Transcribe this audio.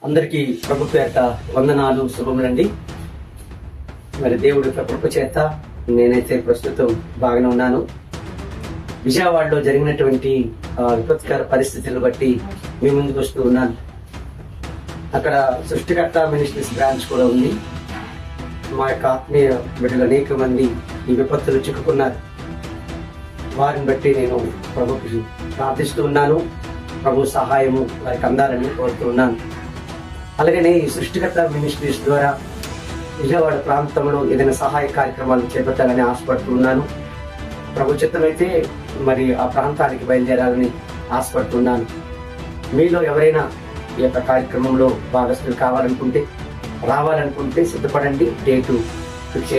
అందరికీ ప్రభు పేట వందనాలు, శుభములండి. మరి దేవుడి కృప చేత నేనైతే ప్రస్తుతం బాగానే ఉన్నాను. విజయవాడలో జరిగినటువంటి విపత్కర పరిస్థితులను బట్టి మీ ముందుకు వస్తూ ఉన్నాను. అక్కడ సృష్టికర్త మినిస్ట్రీస్ బ్రాంచ్ కూడా ఉంది. మా యొక్క ఆత్మీయ బిడ్డలు అనేక మంది ఈ విపత్తులు చిక్కుకున్నారు. వారిని బట్టి నేను ప్రభుకి ప్రార్థిస్తూ ఉన్నాను. ప్రభు సహాయము వారికి అందాలని కోరుతూ ఉన్నాను. అలాగనే ఈ సృష్టికర్త మినిస్ట్రీస్ ద్వారా విజయవాడ ప్రాంతంలో ఏదైనా సహాయ కార్యక్రమాలు చేపట్టాలని ఆశపడుతూ ఉన్నాను. ప్రభు చిత్తమైతే మరి ఆ ప్రాంతానికి బయలుదేరాలని ఆశపడుతున్నాను. మీలో ఎవరైనా ఈ యొక్క కార్యక్రమంలో భాగస్తులు కావాలనుకుంటే, రావాలనుకుంటే సిద్ధపడండి. Date fix